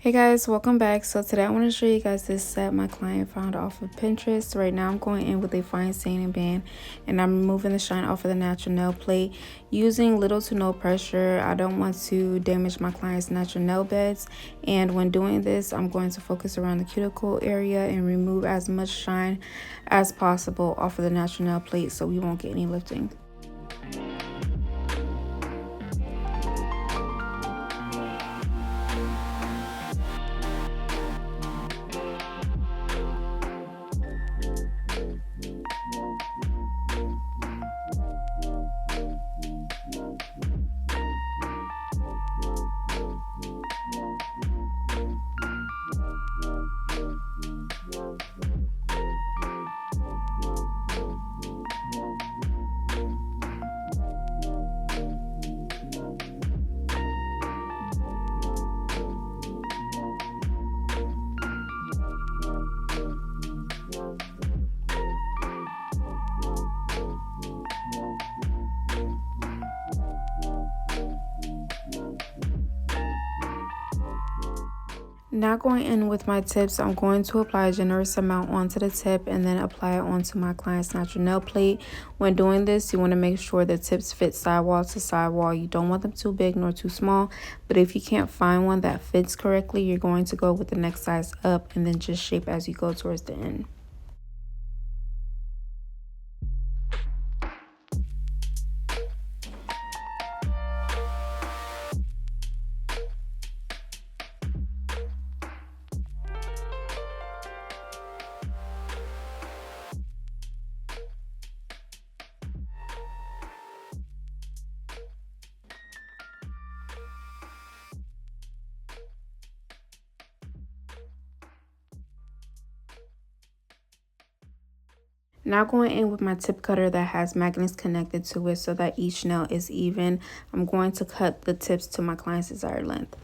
Hey guys, welcome back. So today I want to show you guys this set my client found off of Pinterest. Right now I'm going in with a fine sanding band and I'm removing the shine off of the natural nail plate using little to no pressure. I don't want to damage my client's natural nail beds, and when doing this I'm going to focus around the cuticle area and remove as much shine as possible off of the natural nail plate so we won't get any lifting. Now going in with my tips, I'm going to apply a generous amount onto the tip and then apply it onto my client's natural nail plate. When doing this, you want to make sure the tips fit sidewall to sidewall. You don't want them too big nor too small, but if you can't find one that fits correctly, you're going to go with the next size up and then just shape as you go towards the end. Now going in with my tip cutter that has magnets connected to it so that each nail is even, I'm going to cut the tips to my client's desired length.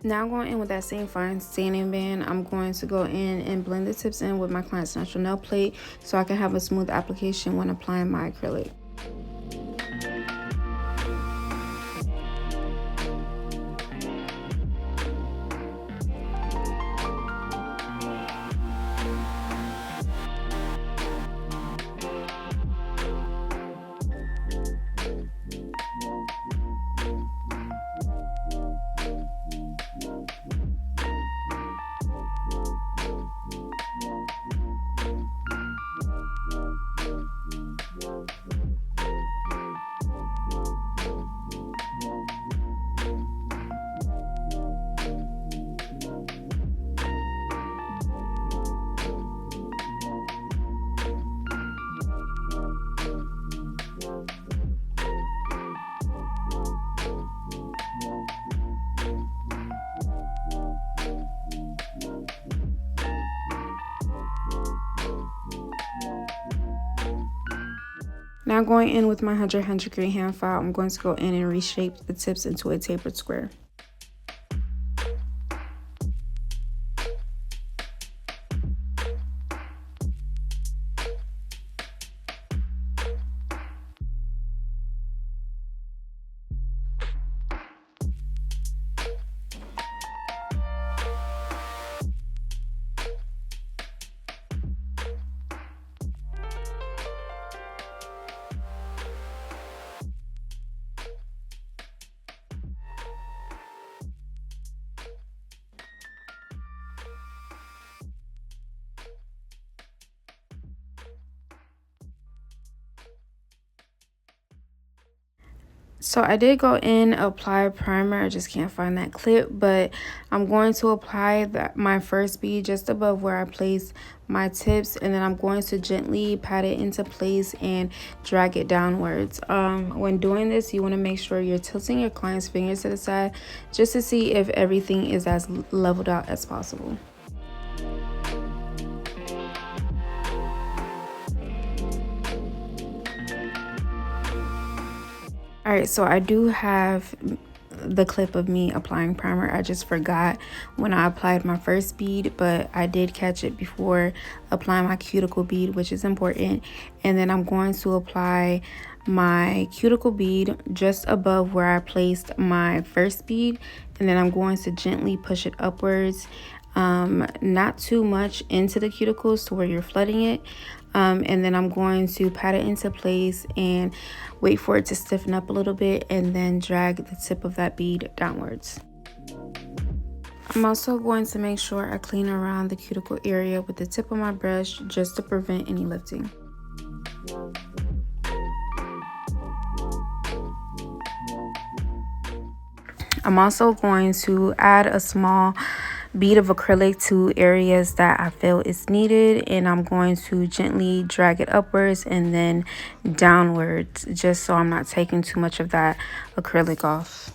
Now going in with that same fine sanding band, I'm going to go in and blend the tips in with my client's natural nail plate so I can have a smooth application when applying my acrylic. Now going in with my 100 degree hand file, I'm going to go in and reshape the tips into a tapered square. So I did go in, apply primer. I just can't find that clip, but I'm going to apply my first bead just above where I place my tips, and then I'm going to gently pat it into place and drag it downwards. When doing this, you want to make sure you're tilting your client's fingers to the side just to see if everything is as leveled out as possible. All right, so I do have the clip of me applying primer. I just forgot when I applied my first bead, but I did catch it before applying my cuticle bead, which is important. And then I'm going to apply my cuticle bead just above where I placed my first bead, and then I'm going to gently push it upwards, not too much into the cuticles to where you're flooding it. And then I'm going to pat it into place and wait for it to stiffen up a little bit, and then drag the tip of that bead downwards. I'm also going to make sure I clean around the cuticle area with the tip of my brush just to prevent any lifting. I'm also going to add a small bead of acrylic to areas that I feel is needed, and I'm going to gently drag it upwards and then downwards, just so I'm not taking too much of that acrylic off.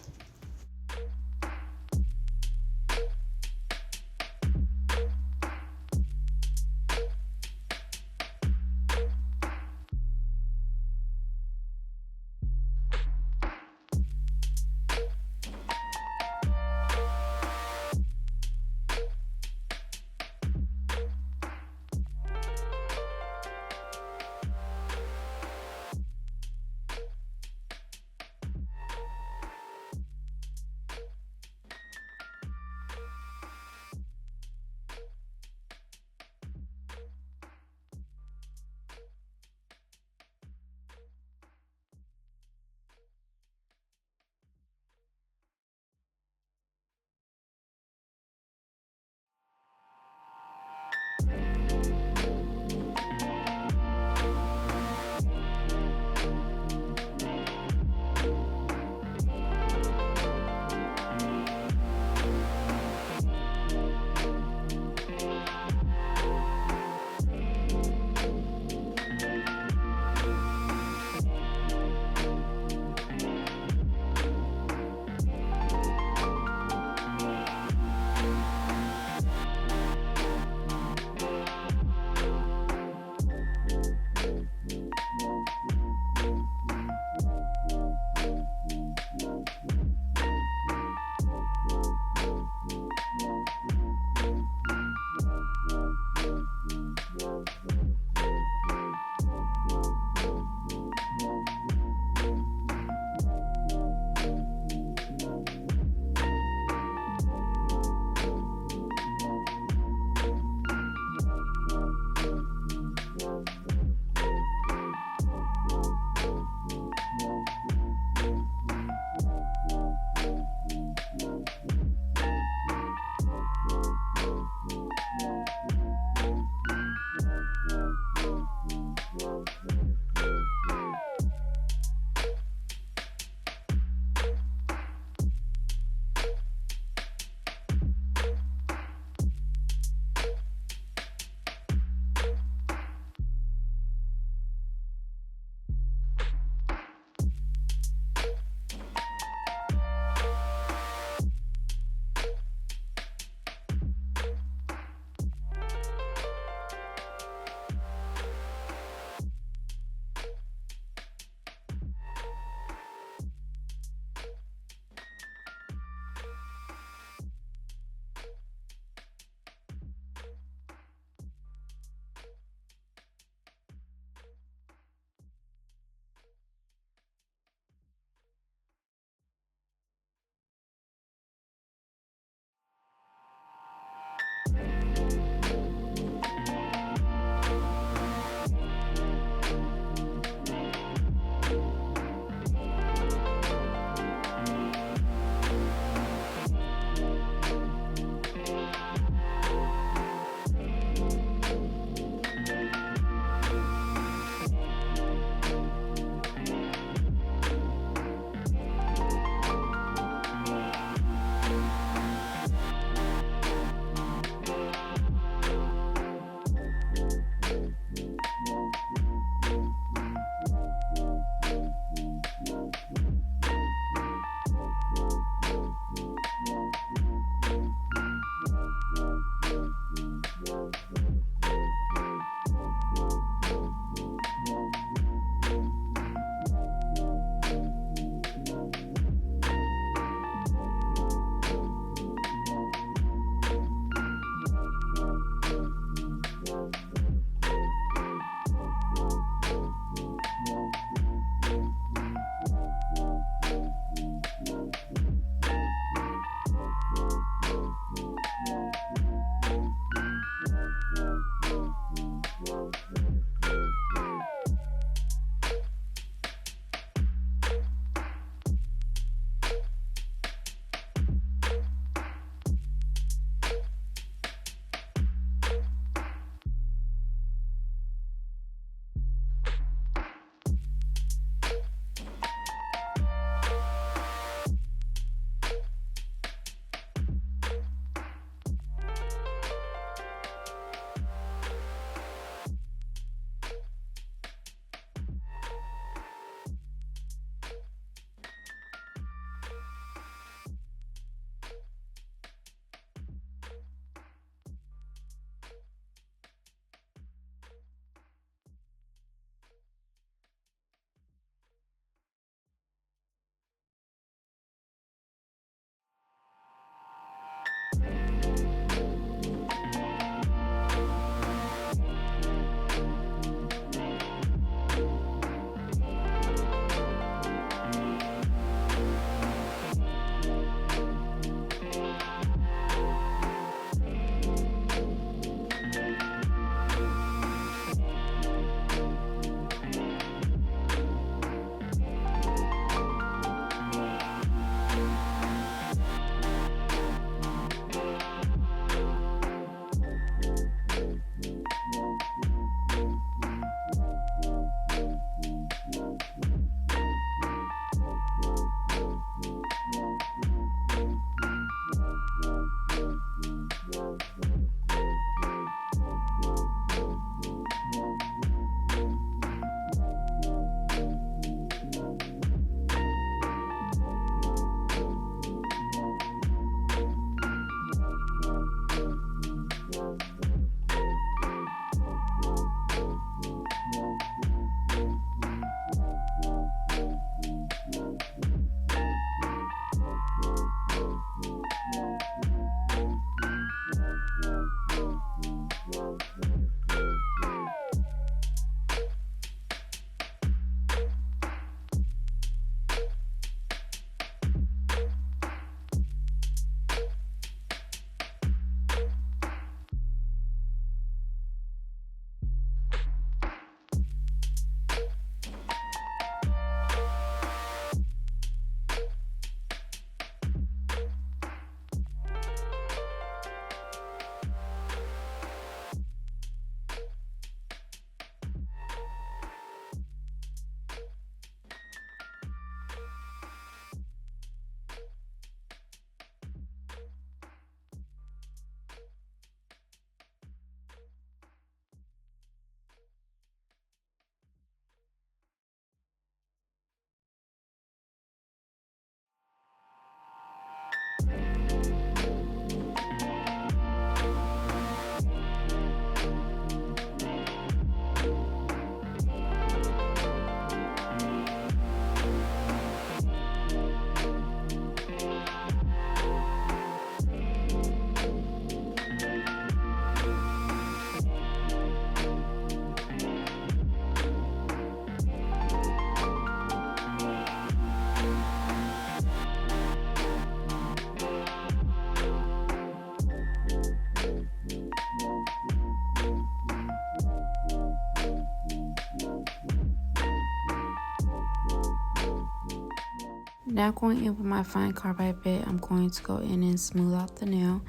Now going in with my fine carbide bit, I'm going to go in and smooth out the nail.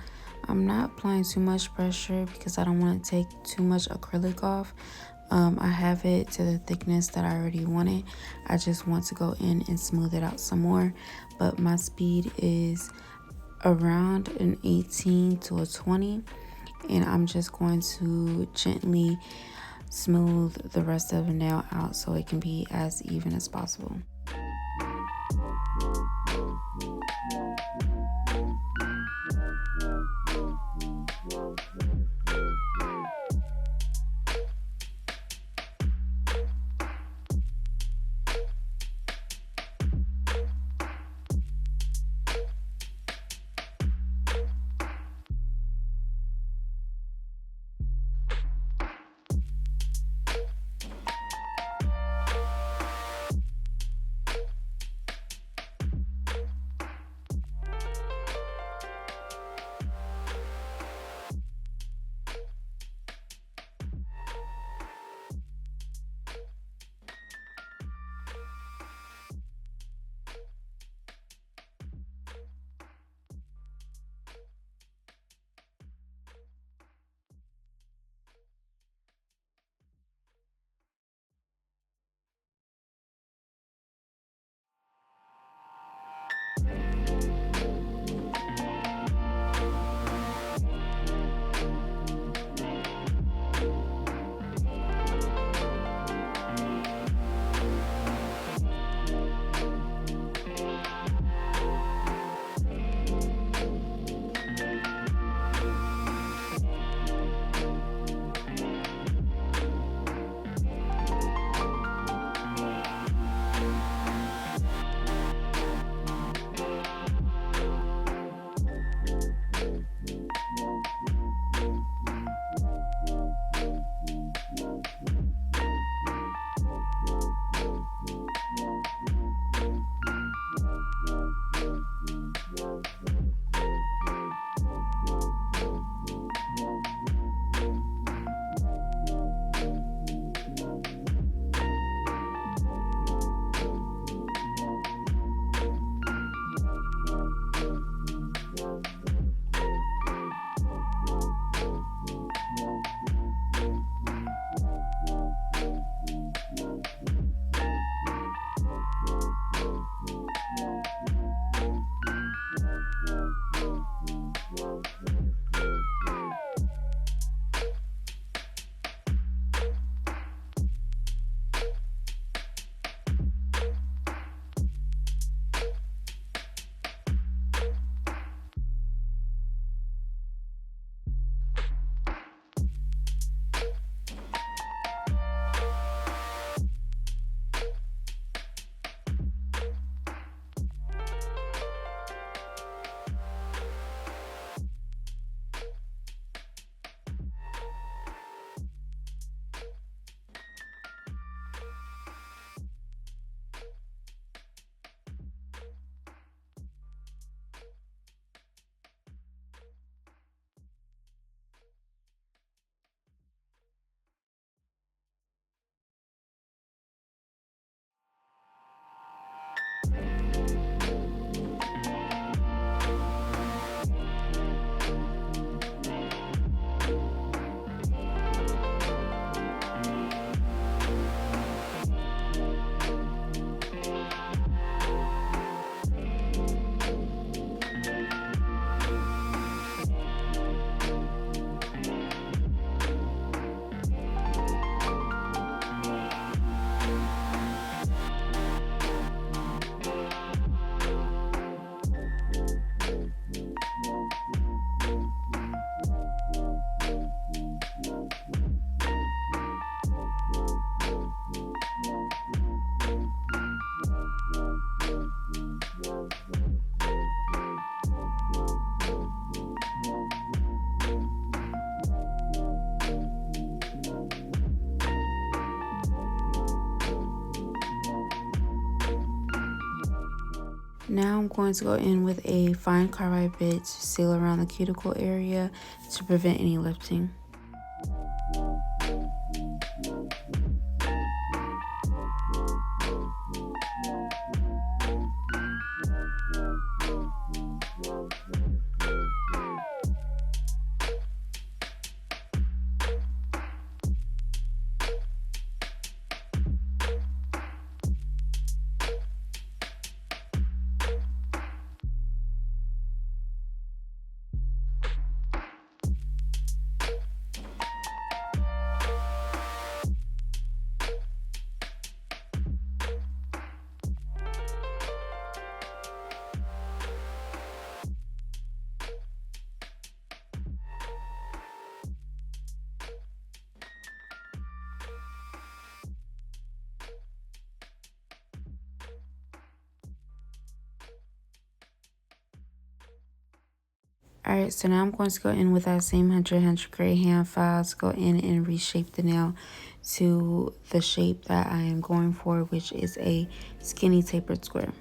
I'm not applying too much pressure because I don't want to take too much acrylic off. I have it to the thickness that I already wanted. I just want to go in and smooth it out some more. But my speed is around an 18 to a 20. And I'm just going to gently smooth the rest of the nail out so it can be as even as possible. Now I'm going to go in with a fine carbide bit to seal around the cuticle area to prevent any lifting. Alright, so now I'm going to go in with that same 100 gray hand files, go in and reshape the nail to the shape that I am going for, which is a skinny tapered square.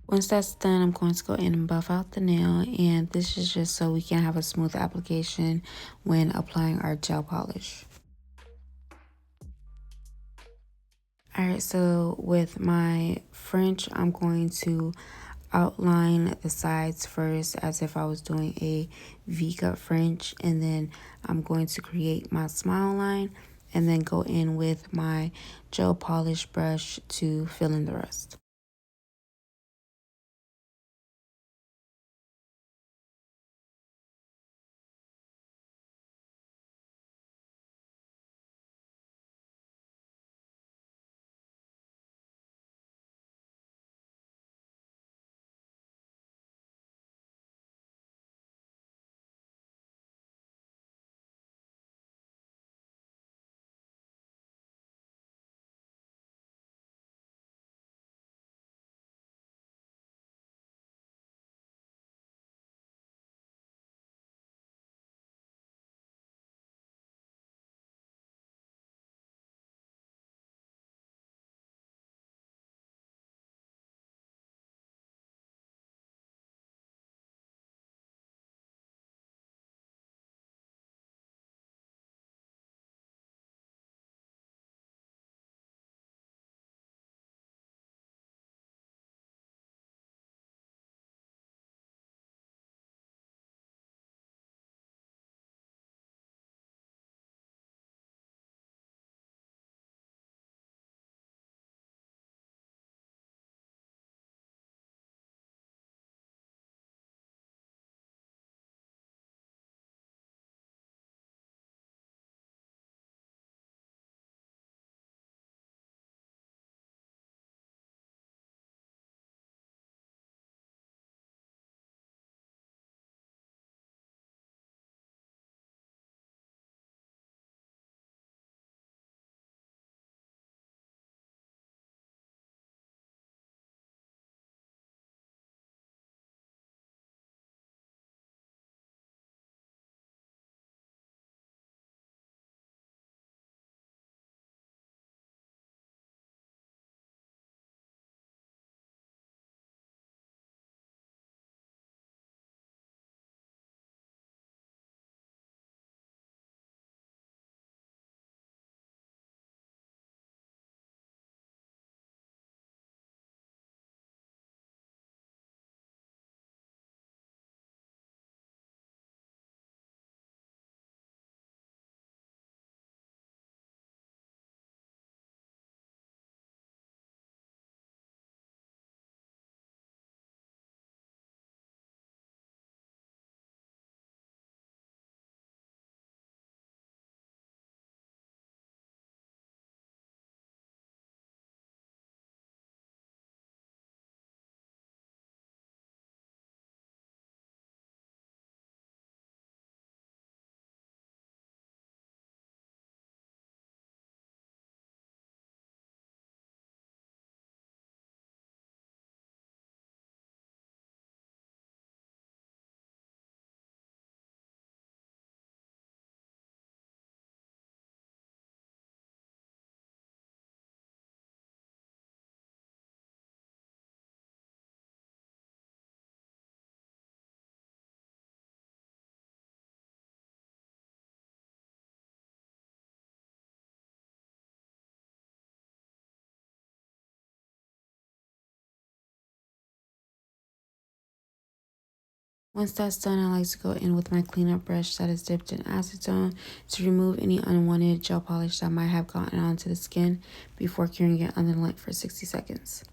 Once that's done, I'm going to go in and buff out the nail, and this is just so we can have a smooth application when applying our gel polish. Alright, so with my French, I'm going to outline the sides first as if I was doing a V-cut French, and then I'm going to create my smile line and then go in with my gel polish brush to fill in the rest. Once that's done, I like to go in with my cleanup brush that is dipped in acetone to remove any unwanted gel polish that might have gotten onto the skin before curing it under the lint for 60 seconds.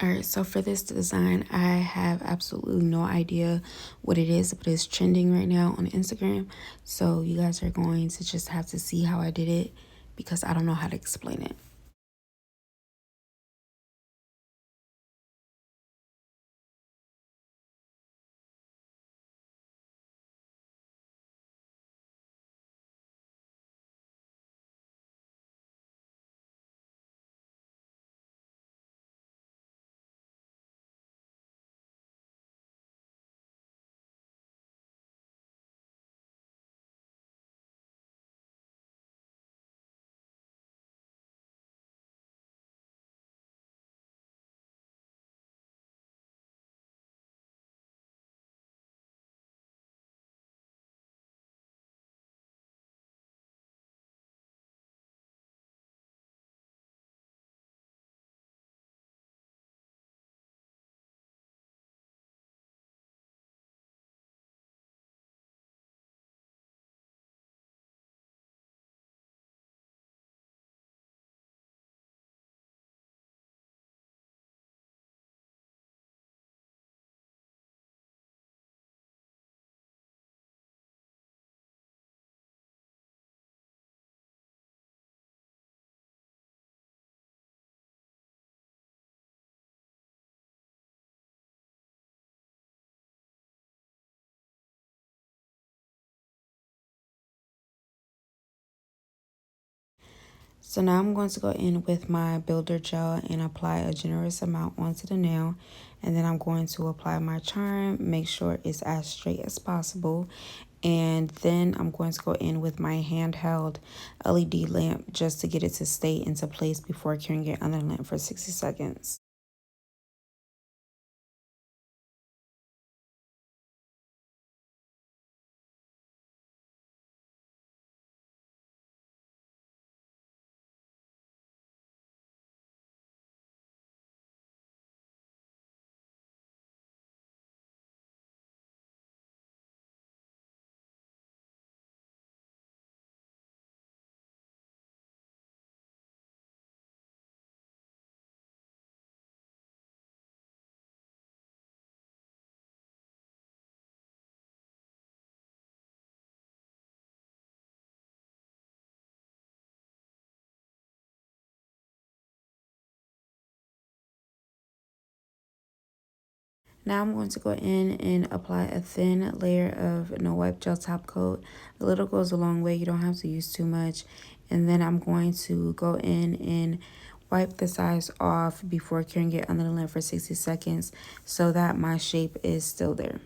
Alright, so for this design, I have absolutely no idea what it is, but it's trending right now on Instagram. So you guys are going to just have to see how I did it because I don't know how to explain it. So now I'm going to go in with my builder gel and apply a generous amount onto the nail. And then I'm going to apply my charm, make sure it's as straight as possible. And then I'm going to go in with my handheld LED lamp just to get it to stay into place before curing it under the lamp for 60 seconds. Now I'm going to go in and apply a thin layer of no wipe gel top coat. A little goes a long way. You don't have to use too much. And then I'm going to go in and wipe the sides off before curing it under the lint for 60 seconds so that my shape is still there.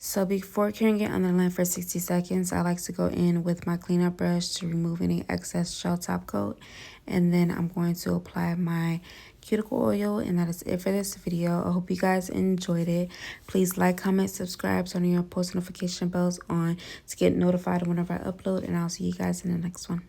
So before curing it on the lamp for 60 seconds, I like to go in with my cleanup brush to remove any excess gel top coat. And then I'm going to apply my cuticle oil. And that is it for this video. I hope you guys enjoyed it. Please like, comment, subscribe, turn your post notification bells on to get notified whenever I upload. And I'll see you guys in the next one.